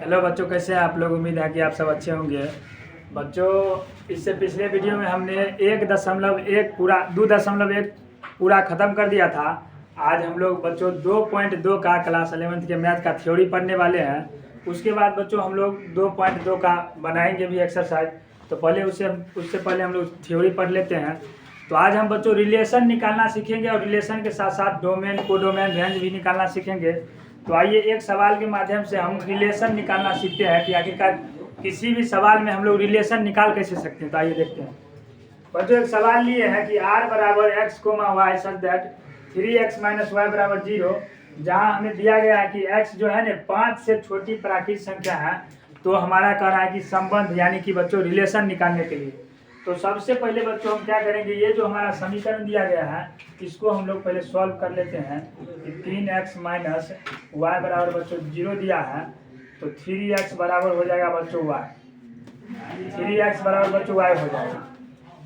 Hello बच्चों, कैसे हैं आप लोग। उम्मीद है कि आप सब अच्छे होंगे। बच्चों, इससे पिछले वीडियो में हमने 1.1 पूरा 2.1 पूरा ख़त्म कर दिया था। आज हम लोग बच्चों 2.2 का क्लास 11th के मैथ का थ्योरी पढ़ने वाले हैं। उसके बाद बच्चों हम लोग 2.2 का बनाएंगे भी एक्सरसाइज। तो पहले उससे पहले हम लोग थ्योरी पढ़ लेते हैं। तो आज हम बच्चों रिलेशन निकालना सीखेंगे और रिलेशन के साथ साथ डोमेन, कोडोमेन, रेंज भी निकालना सीखेंगे। तो आइए एक सवाल के माध्यम से हम रिलेशन निकालना सीखते हैं कि आखिरकार किसी भी सवाल में हम लोग रिलेशन निकाल कैसे सकते हैं। तो आइए देखते हैं। बच्चों, एक सवाल लिए है कि r बराबर x comma y such that 3x minus y बराबर 0, जहाँ हमें दिया गया है कि x जो है ना 5 से छोटी प्राकृत संख्या है। तो हमारा कह रहा है कि संबंध यानी कि बच्चों रिलेशन निकालने के लिए तो सबसे पहले बच्चों हम क्या करेंगे, ये जो हमारा समीकरण दिया गया है इसको हम लोग पहले सॉल्व कर लेते हैं कि 3x माइनस वाई बराबर बच्चों 0 दिया है। तो 3x बराबर हो जाएगा बच्चों y, 3x बराबर बच्चों y हो जाएगा।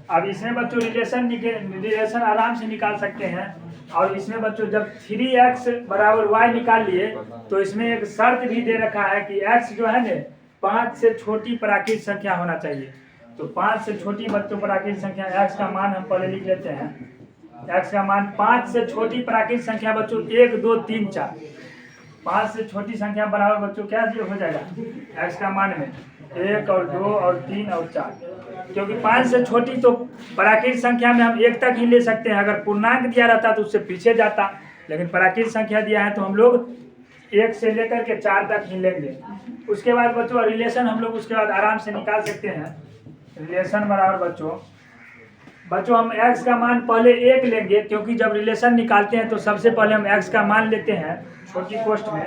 अब इसमें बच्चों रिलेशन आराम से निकाल सकते हैं। और इसमें बच्चों जब 3x बराबर y निकाल लिए तो इसमें एक शर्त भी दे रखा है कि x जो है ना 5 से छोटी प्राकृत संख्या होना चाहिए। तो 5 से छोटी बच्चों प्राकृत संख्या x का मान हम पहले लिख लेते हैं। x का मान 5 से छोटी प्राकृत संख्या बच्चों 1 2 3 4, 5 से छोटी संख्या बराबर बच्चों क्या हो जाएगा x का मान में 1 और 2 और 3 और 4, क्योंकि 5 से छोटी तो प्राकृत संख्या में हम 1 तक ही ले सकते हैं। अगर पूर्णांक दिया रहता तो उससे पीछे जाता, लेकिन प्राकृत संख्या दिया है तो हम लोग 1 से लेकर के 4 तक ही लेंगे। उसके बाद बच्चों रिलेशन हम लोग उसके बाद आराम से निकाल सकते हैं। रिलेशन बराबर बच्चों हम x का मान पहले 1 लेंगे, क्योंकि जब रिलेशन निकालते हैं तो सबसे पहले हम x का मान लेते हैं छोटी कोष्ठ में।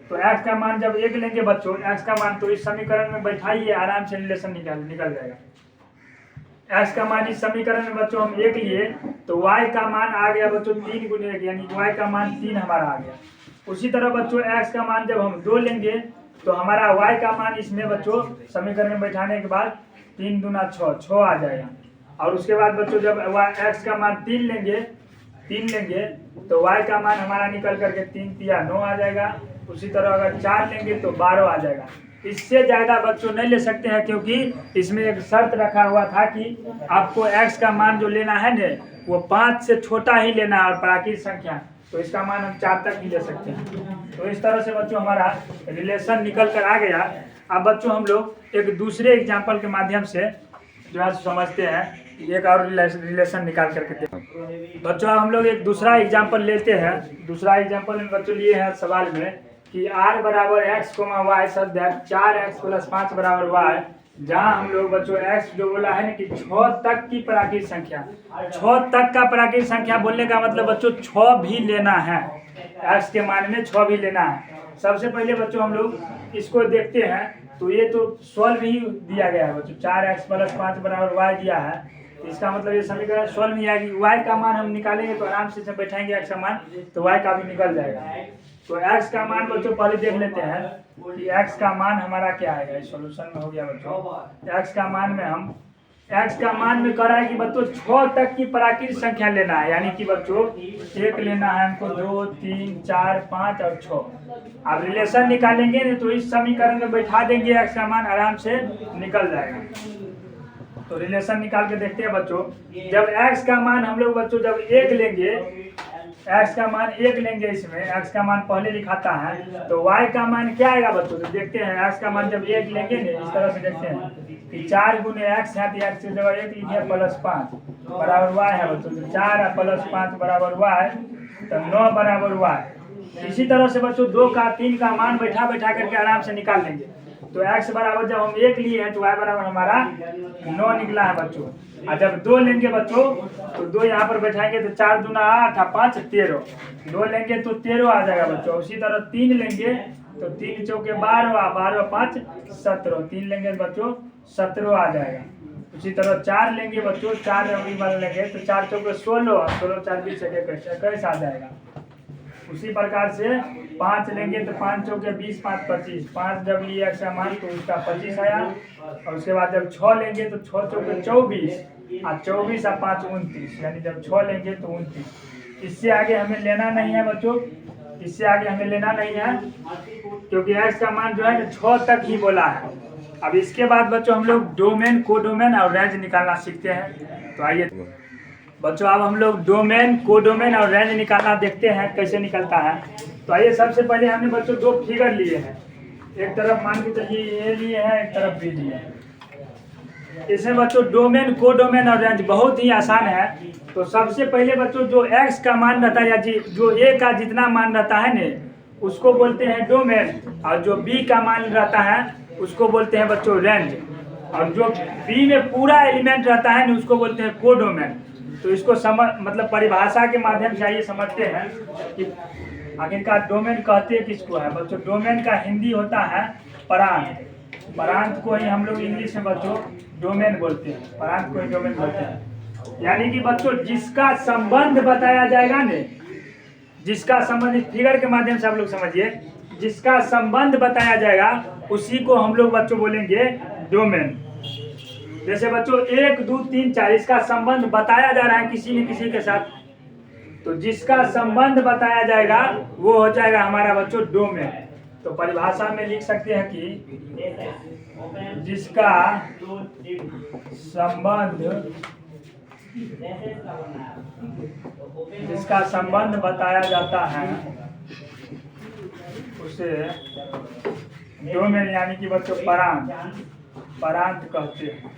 तो x का मान जब 1 लेंगे बच्चों, x का मान तो इस समीकरण में बैठाइए, आराम से रिलेशन निकल जाएगा। x का मान इस समीकरण में बच्चों हम 1 लिए तो y का मान आ गया बच्चों 3 गुने 1, यानी y का मान 3 हमारा आ गया। उसी तरह बच्चों x का मान जब हम 2 लेंगे तो हमारा y का मान इसमें बच्चों समीकरण में बैठाने के बाद 3 दूना 6 आ जाएगा। और उसके बाद बच्चों जब x का मान 3 लेंगे तो y का मान हमारा निकल करके 3 तिया 9 आ जाएगा। उसी तरह अगर 4 लेंगे तो 12 आ जाएगा। इससे ज़्यादा बच्चों नहीं ले सकते हैं, क्योंकि इसमें एक शर्त रखा हुआ था कि आपको x का मान जो लेना है ना वो 5 से छोटा ही लेना है और प्राकृत संख्या, तो इसका मान हम 4 तक ही ले सकते हैं। तो इस तरह से बच्चों हमारा रिलेशन निकल कर आ गया। अब बच्चों हम लोग एक दूसरे एग्जाम्पल के माध्यम से जो है समझते हैं, एक और रिलेशन निकाल करके बच्चों हम लोग एक दूसरा एग्जाम्पल लेते हैं। दूसरा एग्जाम्पल में बच्चों लिए हैं सवाल में कि r बराबर x comma y such that 4x plus 5 बराबर y, जहाँ हम लोग बच्चों x जो बोला है ना कि 6 तक की प्राकृत संख्या, 6 तक का प्राकृत संख्या बोलने का मतलब बच्चों 6 भी लेना है, x के मान में 6 भी लेना है। सबसे पहले बच्चों हम लोग इसको देखते हैं। तो ये तो सॉल्व ही दिया गया है बच्चों, 4x प्लस 5 बराबर y दिया है। इसका मतलब ये समीकरण सॉल्व नहीं आएगी। y का मान हम निकालेंगे तो आराम से बैठाएंगे x का मान, तो y का भी निकल जाएगा। तो x का मान बच्चों पहले देख लेते हैं कि x का मान हमारा क्या आएगा। इस सॉल्यूशन में हो गया बच्चों। x का मान में हम x का मान में कह रहा है कि बच्चों 6 तक की प्राकृत संख्या लेना है, यानी कि बच्चों 1 लेना है हमको, 2 3 4 5 और 6। अब रिलेशन निकालेंगे ना तो इस समीकरण में बैठा देंगे, x का मान आराम से निकल जाएगा। तो रिलेशन निकाल के देखते हैं बच्चों। जब x का मान हम लोग बच्चों जब 1 लेंगे, x का मान 1 लेंगे, इसमें x का मान पहले लिखाता है तो y का मान क्या आएगा बच्चों। तो देखते हैं x का मान जब 1 लेंगे ना, इस तरह से देखते हैं कि 4 गुने x है तो x की जगह 1 लिखिए प्लस 5 बराबर y है बच्चों। तो 4 प्लस 5 बराबर y, तो 9 बराबर y। इसी तरह से बच्चों 2 का 3 का मान बैठा करके आराम से निकाल लेंगे। तो x बराबर जब हम 1 लिए हैं तो y बराबर हमारा 9 निकला है बच्चों। और जब 2 लेंगे बच्चों तो 2 यहाँ पर बैठाएंगे तो 4 दूना 8 5 13, 2 लेंगे तो 13 आ जाएगा बच्चों। उसी तरह 3 लेंगे तो 3 चौके 12, 12 5 17, 3 लेंगे बच्चों 17 आ जाएगा। उसी तरह 4 लेंगे बच्चों, 4 लेंगे तो 4 चौके 16, 16 4 20 21 आ जाएगा। उसी प्रकार से 5 लेंगे तो 5 चौके 20 5 25, 5 जब लिए x का मान तो उसका 25 आया। और उसके बाद जब 6 लेंगे तो 6 चौके 24 और 24 और 5 29, यानी जब 6 लेंगे तो 29। इससे आगे हमें लेना नहीं है बच्चों, इससे आगे हमें लेना नहीं है। क्योंकि एक्स का मान जो है ना 6 तक ही बोला है। अब इसके बाद बच्चों हम लोग डोमेन, कोडोमेन और रेंज निकालना सीखते हैं। तो आइए बच्चों अब हम लोग डोमेन, कोडोमेन और रेंज निकालना देखते हैं कैसे निकलता है। तो आइए सबसे पहले हमने बच्चों 2 फिगर लिए हैं, एक तरफ मान के चलिए ए लिए हैं, एक तरफ बी लिए हैं। इसमें बच्चों डोमेन, कोडोमेन और रेंज बहुत ही आसान है। तो सबसे पहले बच्चों जो एक्स का मान रहता है या जो ए का जितना मान रहता है ने उसको बोलते हैं डोमेन, और जो बी का मान रहता है उसको बोलते हैं बच्चों रेंज, और जो बी में पूरा एलिमेंट रहता है ना उसको बोलते हैं कोडोमेन। तो इसको मतलब परिभाषा के माध्यम से आइए समझते हैं कि आखिरकार डोमेन कहते किसको है। बच्चों डोमेन का हिंदी होता है प्रांत, प्रांत को ही हम लोग इंग्लिश में बच्चों डोमेन बोलते हैं, प्रांत को ही डोमेन बोलते हैं। यानी कि बच्चों जिसका संबंध बताया जाएगा ने, जिसका संबंध फिगर के माध्यम से आप लोग समझिए, जिसका संबंध बताया जाएगा उसी को हम लोग बच्चों बोलेंगे डोमेन। जैसे बच्चों 1 2 3 4 इसका संबंध बताया जा रहा है किसी न किसी के साथ, तो जिसका संबंध बताया जाएगा वो हो जाएगा हमारा बच्चों डोमेन। तो परिभाषा में लिख सकते हैं कि जिसका संबंध बताया जाता है उसे डोमेन यानी कि बच्चों प्रांत कहते हैं।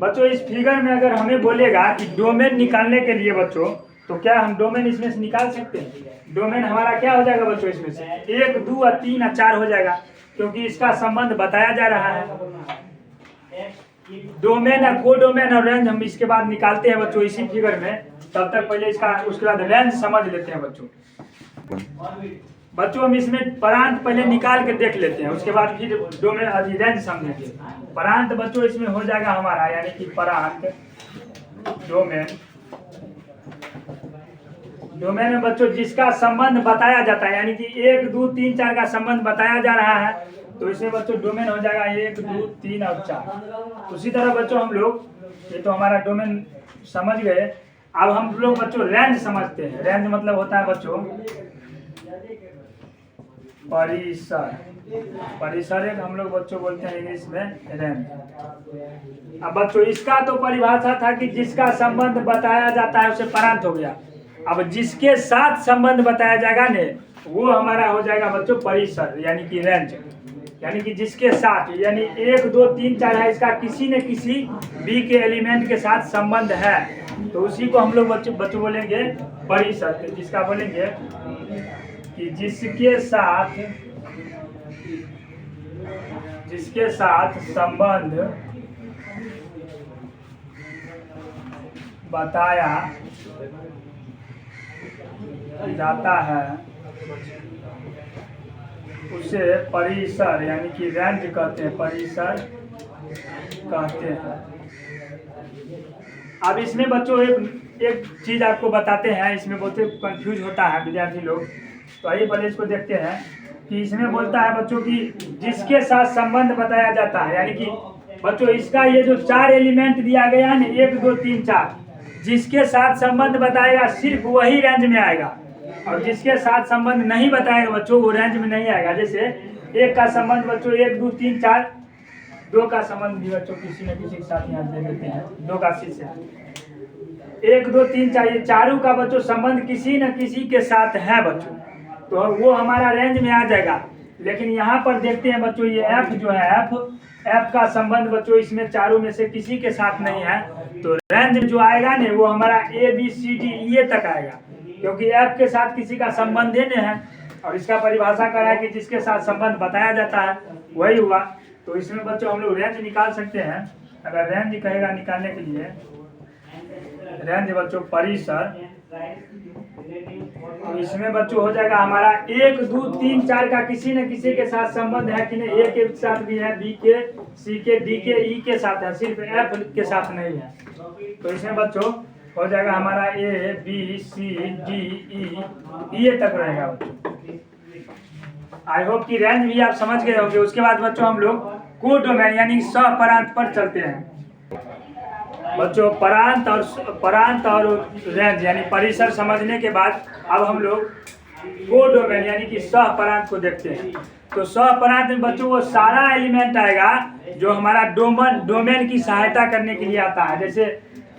बच्चों इस फिगर में अगर हमें बोलेगा कि डोमेन निकालने के लिए बच्चों, तो क्या हम डोमेन इसमें से निकाल सकते हैं? डोमेन हमारा क्या हो जाएगा बच्चों इसमें से 1 2 और 3 और 4 हो जाएगा, क्योंकि इसका संबंध बताया जा रहा है। डोमेन और कोडोमेन और रेंज हम इसके बाद निकालते हैं बच्चों इसी फिगर में। तब तक पहले उसके बाद रेंज समझ लेते हैं बच्चों हम इसमें प्रांत पहले निकाल के देख लेते हैं, उसके बाद फिर डोमेन रेंज समझेंगे। प्रांत बच्चों इसमें हो जाएगा हमारा, यानी कि प्रांत डोमेन में बच्चों जिसका संबंध बताया जाता है, यानी कि 1 2 3 4 का संबंध बताया जा रहा है, तो इसमें बच्चों डोमेन हो जाएगा 1 2 3 और 4। उसी तरह बच्चों हम लोग, ये तो हमारा डोमेन समझ गए। अब हम लोग बच्चों रेंज समझते हैं। रेंज मतलब होता है बच्चों परिसर एक हम लोग बच्चों बोलते हैं इंग्लिश में रेंज। अब बच्चों इसका तो परिभाषा था कि जिसका संबंध बताया जाता है उसे प्रांत हो गया। अब जिसके साथ संबंध बताया जाएगा ने वो हमारा हो जाएगा बच्चों परिसर, यानी कि रेंज। यानी कि जिसके साथ, यानी 1 2 3 4 है, इसका किसी न किसी बी के एलिमेंट के साथ संबंध है, तो उसी को हम लोग बच्चों बोलेंगे परिसर। जिसका बोलेंगे कि जिसके साथ संबंध बताया जाता है उसे परिसर यानी कि रेंज कहते हैं, परिसर कहते हैं। अब इसमें बच्चों एक चीज आपको बताते हैं, इसमें बहुत कंफ्यूज होता है विद्यार्थी लोग। तो आइए पहले इसको देखते हैं कि इसमें बोलता है बच्चों कि जिसके साथ संबंध बताया जाता है, यानी कि बच्चों इसका ये जो 4 एलिमेंट दिया गया है ना 1 2 3 4, जिसके साथ संबंध बताएगा सिर्फ वही रेंज में आएगा, और जिसके साथ संबंध नहीं बताएगा बच्चों वो रेंज में नहीं आएगा। जैसे 1 का संबंध बच्चों 1 2 3 4, 2 का संबंध भी बच्चों किसी न किसी के साथ यहाँ दे देते हैं, 2 का शीर्ष है 1 2 3 4, ये चारों का बच्चों संबंध किसी न किसी के साथ है बच्चों, तो वो हमारा रेंज में आ जाएगा। लेकिन यहाँ पर देखते हैं बच्चों ये एफ जो है एफ का संबंध बच्चों इसमें चारों में से किसी के साथ नहीं है, तो रेंज जो आएगा ना वो हमारा ABCD E तक आएगा, क्योंकि एफ के साथ किसी का संबंध ही नहीं है। और इसका परिभाषा कर रहा है कि जिसके साथ संबंध बताया जाता है वही हुआ। तो इसमें बच्चों हम लोग रेंज निकाल सकते हैं। अगर रेंज कहेगा निकालने के लिए, रेंज बच्चों परिसर, तो इसमें बच्चों हो जाएगा हमारा 1 2 3 4 का किसी न किसी के साथ संबंध है कि नहीं, ए के साथ भी है, बी के, सी के, डी के, ई के साथ है, सिर्फ एफ के साथ नहीं है। तो इसमें बच्चों हो जाएगा हमारा A B C D E तक रहेगा बच्चों। आई होप कि रेंज भी आप समझ गए होंगे। उसके बाद बच्चों हम लोग कोडोमेन यानी सहपरांत पर चलते हैं। बच्चों परांत और रेंज यानी परिसर समझने के बाद अब हम लोग कोडोमेन यानी कि सह परांत को देखते हैं। तो सह परांत में बच्चों वो सारा एलिमेंट आएगा जो हमारा डोमेन की सहायता करने के लिए आता है। जैसे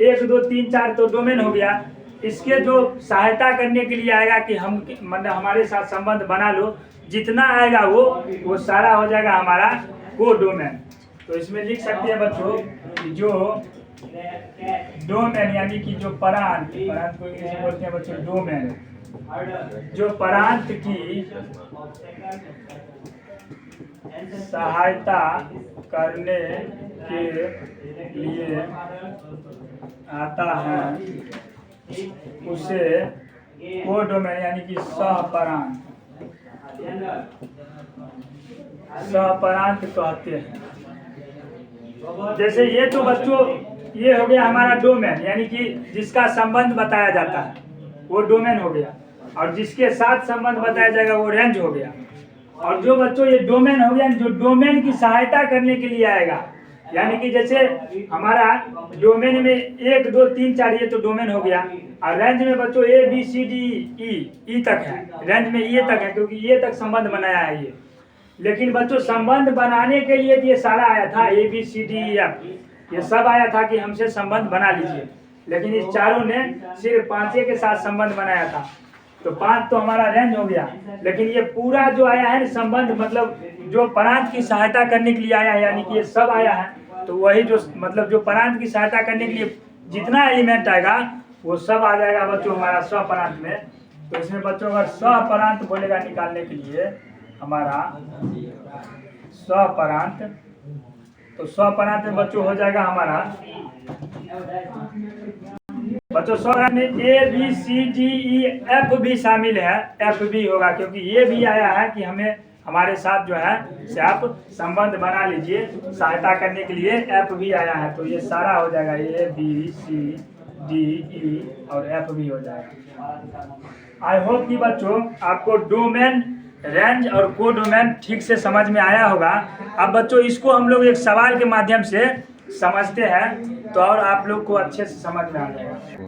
1 2 3 4 तो डोमेन हो गया, इसके जो सहायता करने के लिए आएगा कि हम मतलब हमारे साथ संबंध बना लो, जितना आएगा वो सारा हो जाएगा हमारा कोडोमेन। तो इसमें लिख सकते हैं बच्चों कि जो डोमेन यानी कि जो परांत को इंग्लिश में बोलते हैं बच्चों डोमेन, जो परांत की सहायता करने के लिए आता है उसे कोडोमेन यानी कि सहपरांत कहते हैं। जैसे ये तो बच्चों ये हो गया हमारा डोमेन यानी कि जिसका संबंध बताया जाता है वो डोमेन हो गया, और जिसके साथ संबंध बताया जाएगा वो रेंज हो गया। और जो बच्चों ये डोमेन हो गया जो डोमेन की सहायता करने के लिए आएगा, यानी कि जैसे हमारा डोमेन में 1 2 3 4 ये तो डोमेन हो गया, और रेंज में बच्चों ABCDE तक है, रेंज में ये तक है क्योंकि ये तक संबंध बनाया है ये। लेकिन बच्चों संबंध बनाने के लिए ये सारा आया था ABCDEF, ये सब आया था कि हमसे संबंध बना लीजिए, लेकिन इस चारों ने सिर्फ 5 के साथ संबंध बनाया था। तो 5 तो हमारा रेंज हो गया, लेकिन ये पूरा जो आया है संबंध मतलब जो परांत की सहायता करने के लिए आया है, यानी कि ये सब आया है। तो वही जो मतलब जो परांत की सहायता करने के लिए जितना एलिमेंट आएगा वो सब आ जाएगा बच्चों हमारा स्वपरांत में। तो इसमें बच्चों अगर स्वपरांत बोलेगा निकालने के लिए हमारा स्वपरांत, तो स्वपरांत में बच्चों हो जाएगा हमारा बच्चों स्वपरांत में ABCDEF भी शामिल है, F भी होगा क्योंकि ये भी आया है कि हमें हमारे साथ जो है से आप संबंध बना लीजिए, सहायता करने के लिए F भी आया है। तो ये सारा हो जाएगा ABCDE और F भी हो जाएगा। आई होप कि बच्चों आपको डोमेन, रेंज और कोडोमेन ठीक से समझ में आया होगा। अब बच्चों इसको हम लोग एक सवाल के माध्यम से समझते हैं तो और आप लोग को अच्छे से समझ में आ जाएगा।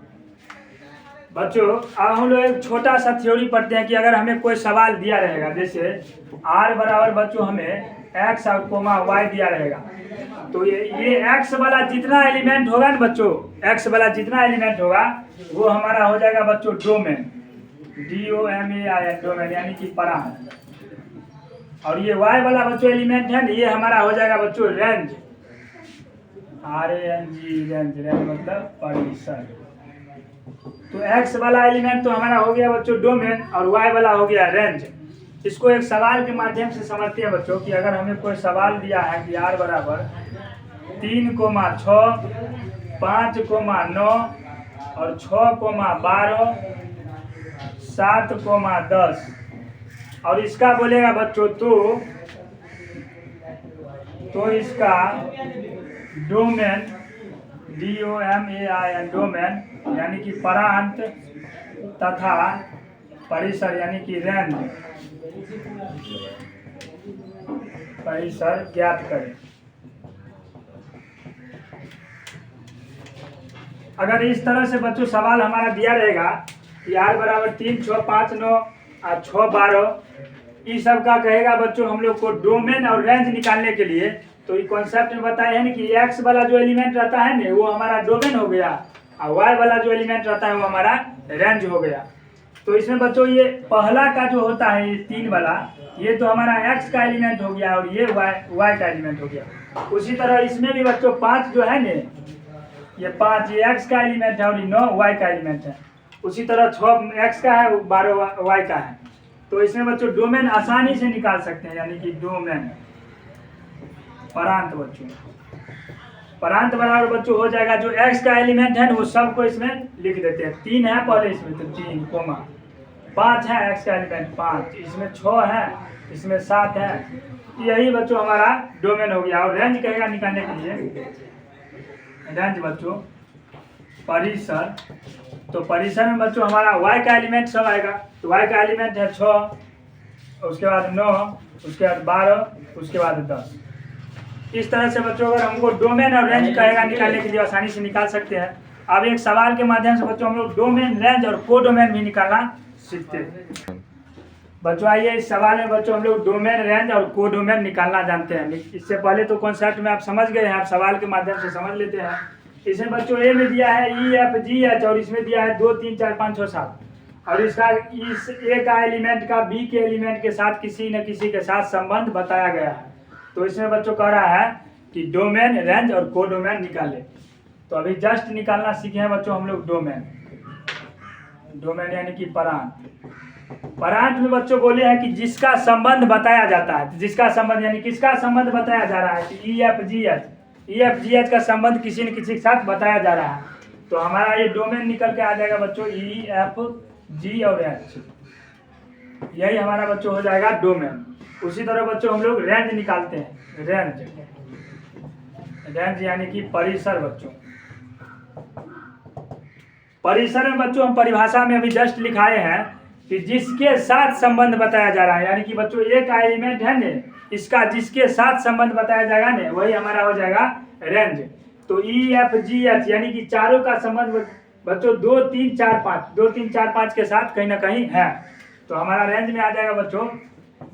बच्चों अब हम लोग एक छोटा सा थ्योरी पढ़ते हैं कि अगर हमें कोई सवाल दिया रहेगा, जैसे r बराबर बच्चों हमें x और y दिया रहेगा, तो ये x वाला जितना एलिमेंट होगा ना बच्चों, x वाला जितना एलिमेंट होगा वो हमारा हो जाएगा बच्चों डोमेन, DOMAIN डोमेन यानी कि परांत। और ये y वाला बच्चों एलिमेंट है ना, ये हमारा हो जाएगा बच्चों रेंज, रेंज मतलब परिसर। तो x वाला एलिमेंट तो हमारा हो गया बच्चों डोमेन और y वाला हो गया रेंज। इसको एक सवाल के माध्यम से समझते हैं बच्चों कि अगर हमें कोई सवाल दिया है कि r बराबर 3, 6, 5, 9 और 6, 12, 7, 10 और इसका बोलेगा बच्चों तो इसका डोमेन DOMAIN डोमेन यानी कि परांत तथा परिसर यानी कि रेंज परिसर ज्ञात करें। अगर इस तरह से बच्चों सवाल हमारा दिया रहेगा कि r बराबर 3, 6, 5, 9 और 6, 12 इस सब का कहेगा बच्चों हम लोग को डोमेन और रेंज निकालने के लिए, तो ये कॉन्सेप्ट में बताया है ना कि x वाला जो एलिमेंट रहता है ना वो हमारा डोमेन हो गया और y वाला जो एलिमेंट रहता है वो हमारा रेंज हो गया। तो इसमें बच्चों ये पहला का जो होता है ये 3 वाला, ये तो हमारा x का एलिमेंट हो गया और ये y का एलिमेंट हो गया। उसी तरह इसमें भी बच्चों 5 जो है ना, ये 5 ये x का एलिमेंट है और ये 9 y का एलिमेंट है। उसी तरह 6 x का है, 12 y का है। तो इसमें बच्चों डोमेन आसानी से निकाल सकते हैं, यानी कि डोमेन परांत बच्चों परांत बराबर बच्चों हो जाएगा जो x का एलिमेंट है वो सबको इसमें लिख देते हैं। 3 है पहले इसमें तो 3, 5 है x का एलिमेंट 5, इसमें 6 है, इसमें 7 है। यही बच्चों हमारा डोमेन हो गया। और रेंज कहेगा निकालने के लिए, रेंज बच्चों परिसर, तो परिसर में बच्चों हमारा y का एलिमेंट सब आएगा। तो y का एलिमेंट है 6, उसके बाद 9, उसके बाद 12, उसके बाद 10। इस तरह से बच्चों अगर हमको डोमेन और रेंज कहेगा निकालने के लिए आसानी से निकाल सकते हैं। अब एक सवाल के माध्यम से बच्चों हम लोग डोमेन, रेंज और कोडोमेन भी निकालना सीखते हैं। बच्चों आइए इस सवाल में बच्चों हम लोग डोमेन, रेंज और कोडोमेन निकालना जानते हैं। इससे पहले तो कॉन्सेप्ट में आप समझ गए हैं, आप सवाल के माध्यम से समझ लेते हैं। इसमें बच्चों ए में दिया है EFGH और इसमें दिया है 2 3 4 5 6 7 और इसका इस ए का एलिमेंट का बी के एलिमेंट के साथ किसी न किसी के साथ संबंध बताया गया है। तो इसमें बच्चों कह रहा है कि डोमेन, रेंज और कोडोमेन निकाले। तो अभी जस्ट निकालना सीखे हैं बच्चों हम लोग डोमेन। डोमेन यानी कि प्रांत। प्रांत में बच्चों बोले हैं कि जिसका संबंध बताया जाता है। जिसका संबंध यानी किसका संबंध बताया जा रहा है कि EFGH का संबंध किसी न किसी के साथ बताया जा रहा है। तो हमारा ये डोमेन निकल के आ जाएगा बच्चों EFG और H। यही हमारा बच्चों हो जाएगा डोमेन। उसी तरह बच्चों हम लोग रेंज निकालते हैं। रेंज यानी कि परिसर। बच्चों परिसर में बच्चों हम परिभाषा में अभी जस्ट लिखाए हैं कि जिसके साथ संबंध बताया जा रहा है, यानी कि बच्चों एक एलिमेंट है ने, इसका जिसके साथ संबंध बताया जाएगा ने, वही हमारा हो जाएगा रेंज। तो EFGH यानी कि चारों का संबंध बच्चों 2 3 4 5 2 3 4 5 के साथ कहीं ना कहीं है। तो हमारा रेंज में आ जाएगा बच्चों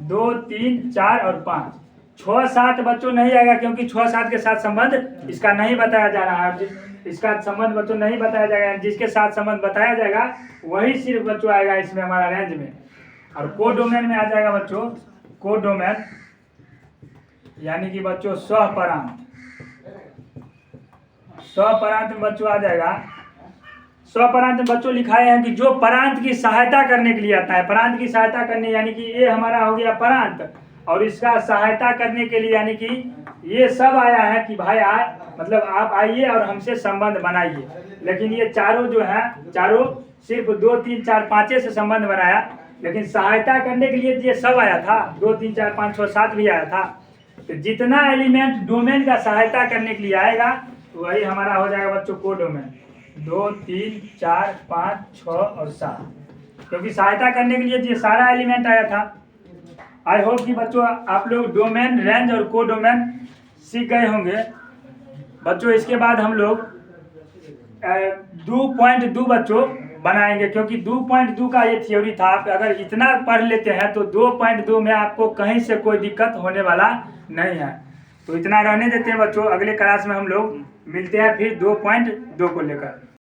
2 3 4 और 5। 6 7 बच्चों नहीं आएगा क्योंकि 6 7 के साथ संबंध इसका नहीं बताया जा रहा है। इसका संबंध बच्चों नहीं बताया जाएगा, जिसके साथ संबंध बताया जाएगा वही सिर्फ बच्चों आएगा इसमें हमारा रेंज में। और कोडोमेन में आ जाएगा बच्चों कोडोमेन यानी कि बच्चों सहपरांत। सहपरांत में बच्चों आ जाएगा। स्वपरांत में बच्चों लिखाए हैं कि जो प्रांत की सहायता करने के लिए आता है। प्रांत की सहायता करने यानी कि ये हमारा हो गया प्रांत, और इसका सहायता करने के लिए यानी कि ये सब आया है कि भाई मतलब आप आइए और हमसे संबंध बनाइए। लेकिन ये चारों जो है, चारों सिर्फ 2 3 4 5 से संबंध बनाया, लेकिन सहायता करने के लिए ये सब आया था। 2 3 4 5 6 7 भी आया था। तो जितना एलिमेंट डोमेन का सहायता करने के लिए आएगा वही हमारा हो जाएगा बच्चों कोडोमेन। 2 3 4 5 6 और 7, क्योंकि सहायता करने के लिए ये सारा एलिमेंट आया था। आई होप कि बच्चों आप लोग डोमेन, रेंज और कोडोमेन सीख गए होंगे। बच्चों इसके बाद हम लोग 2.2 बच्चों बनाएंगे, क्योंकि 2.2 का ये थ्योरी था। आप अगर इतना पढ़ लेते हैं तो 2.2 में आपको कहीं से कोई दिक्कत होने वाला नहीं है। तो इतना रहने देते हैं बच्चों। अगले क्लास में हम लोग मिलते हैं फिर 2.2 को लेकर।